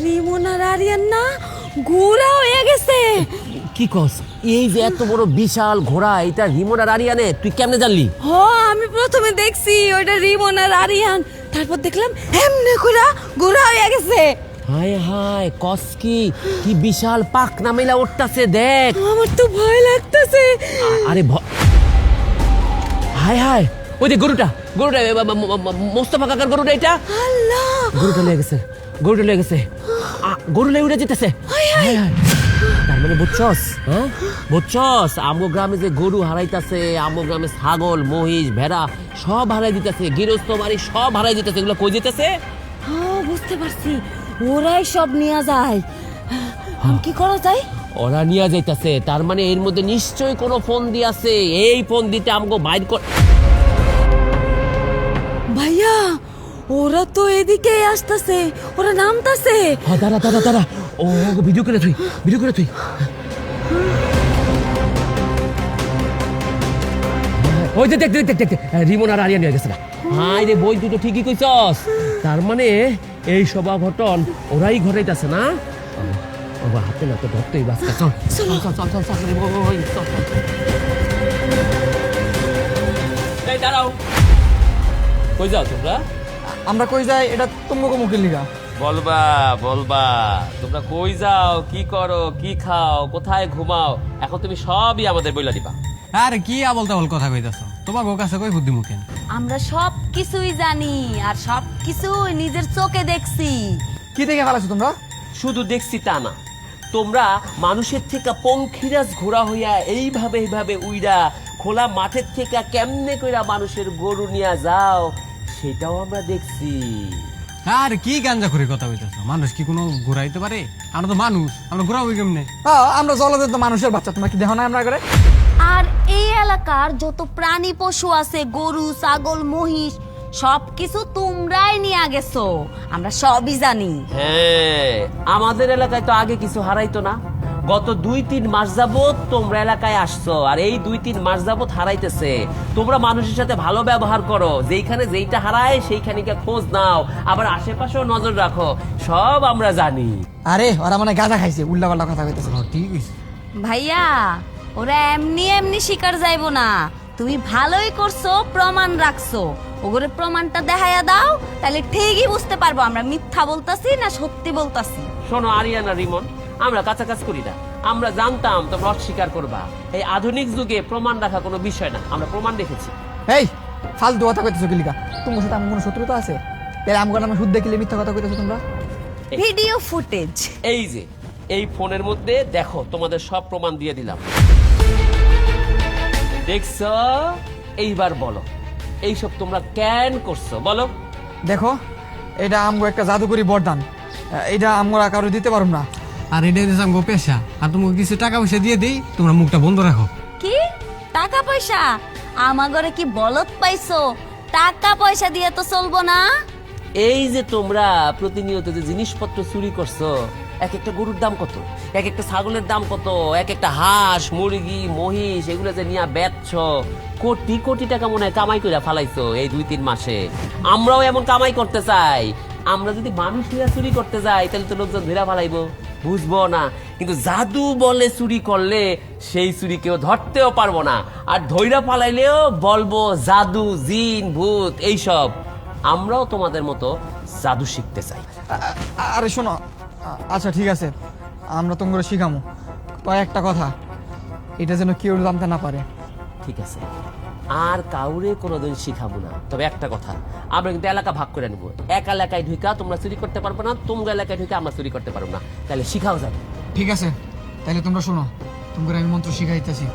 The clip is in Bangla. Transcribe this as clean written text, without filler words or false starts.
রিমন আর আরিয়ান না ঘোড়া হয়ে গেছে। কি কস? এই যে এত বড় বিশাল ঘোড়া, এটা রিমন আর আরিয়ানে, তুই কেমনে জানলি? হ, আমি প্রথমে দেখছি ওইটা রিমন আর আরিয়ান, তারপর দেখলাম এমনি ঘোড়া হয়ে গেছে। হায় হায়, কস কি? কি বিশাল পাক নামেলা উঠতাছে, দেখ। আমার তো ভয় লাগতেছে। আরে হায় হায়, ওই যে গরুটা মোস্তফা কাকার গরুটা, এটা আল্লাহ, গরুটা লেগে গেছে, গরুটা লেগে গেছে, গরু লেগে উড়ে যেতেছে। হায় হায়, তার মানে বুঝছস? হ্যাঁ বুঝছস, আমগো গ্রামে যে গরু হারাইতাছে, আমগো গ্রামে ছাগল মহিষ ভেড়া সব হারাই দিতেছে, গৃহস্থ বাড়ি সব হারাই দিতেছে, এগুলো কই যেতেছে? হ্যাঁ বুঝতে পারছি, ওরাই সব নিয়ে যায়। আমি কি করা যায়? ওরা নিয়ে যাইতাছে, তার মানে এর মধ্যে নিশ্চয়ই কোনো ফোন দিয়াছে। এই ফোন দিতে আমগো বাইর কর। ভাইয়া, ওরা তো এদিকে আসতেছে, ওরা নামতাছে। দাঁড়া দাঁড়া দাঁড়া, ও ভিডিও করে তুই, ভিডিও করে তুই। ওই যে দেখ দেখ দেখ দেখ, রিমন আর আরিয়ান নিয়ে গেছে না। হাই রে বই, তুই তো ঠিকই কইছস। তার মানে এই সব ঘটন ওরাই ঘটাইতাছে না? বাবা হাতে না তো ধরতেই বাঁচতে। চল চল চল চল চল চল রে বই, চল চল। এই দাঁড়াও, কই যাও তোমরা? আমরা কই যাই এটা তোমাকে মুখের লিগা। বলবা বলবা, তোমরা কই যাও, কি করো, কি খাও, কোথায় ঘুমাও, এখন তুমি সবই আমাদের বইলা দিবা। আরে কি আবল তাবল কথা কইতাছো? তোমার কাছে কই বুদ্ধি মুখেন? আমরা সব কিছুই জানি আর সব কিছুই নিজের চোখে দেখছি। কি দেখে ফেলাছো তোমরা? শুধু দেখছি তা না, তোমরা মানুষের থেকে পঙ্খিরাজ ঘোড়া হইয়া এইভাবে এইভাবে উইরা খোলা মাঠের থেকে কেমনে কইরা মানুষের গরু নিয়ে যাও, সেটাও আমরা দেখছি। আরে কি গাঞ্জা করে কথা কইতাছো? মানুষ কি কোনো ঘুরাইতে পারে? আমরা তো মানুষ, আমরা ঘুরাবো কেমনে? আমরা জলদের মানুষের বাচ্চা, তোমরা কি দেখো না আমরা করে? আর এই এলাকার যত প্রাণী পশু আছে, গরু ছাগল মহিষ, সবকিছু তোমরাই নিয়ে গেছো, আমরা সবই জানি। হ্যাঁ, আমাদের এলাকায় তো আগে কিছু হারাইতো না। গত 2-3 মাস যাবত তোমরা এলাকায় আসছো, আর এই 2-3 মাস যাবত হারাইতেছে। তোমরা মানুষের সাথে ভালো ব্যবহার করো, যেইখানে যেইটা হারায় সেইখানে খোঁজ নাও, আবার আশেপাশেও নজর রাখো, সব আমরা জানি। আরে ওরা মানে গাঁজা খাইছে, উল্টা পাল্টা কথা কইতেছে। ঠিক আছে। ভাইয়া, ওরা এমনি এমনি শিকার যাইবো না, তুমি ভালোই করছো, প্রমাণ রাখছো। ওগরে প্রমাণটা দেখাইয়া দাও, তাহলে ঠিকই বুঝতে পারবো আমরা মিথ্যা বলতাছি না সত্যি বলতাছি। শোনো আরিয়ানা রিমন, আমরা কাছাকাছি করি না, আমরা জানতাম তোমরা অস্বীকার করবা। এই আধুনিক যুগে প্রমাণ রাখা কোনো বিষয় না, আমরা প্রমাণ রেখেছি। এই ফালতু কথা কইতেছো কি লিগা? তোমার সাথে আমার কোনো শত্রুতা আছে? তাহলে আমগো নামে শুদ্ধ দেখিলে মিথ্যা কথা কইতেছো তোমরা? ভিডিও ফুটেজ এই যে এই ফোনের মধ্যে দেখো, তোমাদের সব প্রমাণ দিয়ে দিলাম। দেখছো? এইবার বলো, এইসব তোমরা কেন করছো বলো? দেখো, এটা আমগো একটা জাদুকরি বরদান, এটা আমরা কারো দিতে পারব না। আর এটা দিয়েছে আমগো পেশা, আর তোমাকে কিছু টাকা পয়সা দিয়ে দিই, তোমরা মুখটা বন্ধ রাখো। কি টাকা পয়সা? আমাগরে কি বলত পাইছো? টাকা পয়সা দিয়ে তো চলবো না। এই যে তোমরা প্রতিনিয়ত যে জিনিসপত্র চুরি করছো, এক একটা গরুর দাম কত, এক একটা ছাগলের দাম কত, এক একটা হাঁস মুরগি মহিষ, এগুলো যে নিয়ে বেচছো, কোটি কোটি টাকা মনে হয় কামাই করে ফালাইছো এই 2-3 মাসে। আমরাও এমন কামাই করতে চাই। আমরা যদি মানুষ নিয়ে চুরি করতে যাই, তাহলে তো লোকজন ধীরা ফালাইবো, বুঝবো না। কিন্তু জাদু বলে চুরি করলে সেই চুরি কেউ ধরতেও পারবো না, আর ধৈরা ফালাইলেও বলবো জাদু, জিন, ভূত, এইসব। আমরাও তোমাদের মতো জাদু শিখতে চাই। আরে শোনো, আচ্ছা ঠিক আছে, আমরা তোমাকে শিখামো, তো একটা কথা, এটা যেন কেউ জানতে না পারে। ঠিক আছে, আর কাউরে কোনোদিন শিখাবো না। তবে একটা কথা, আমরা কিন্তু এলাকা ভাগ করে নেবো। এক এলাকায় ঢুকা তোমরা চুরি করতে পারবো না, তোমরা এলাকায় ঢুকে আমরা চুরি করতে পারবো না, তাহলে শিখাও যাবে। ঠিক আছে, তাহলে তোমরা শোনো, তোমাকে আমি মন্ত্র শিখাইতেছি।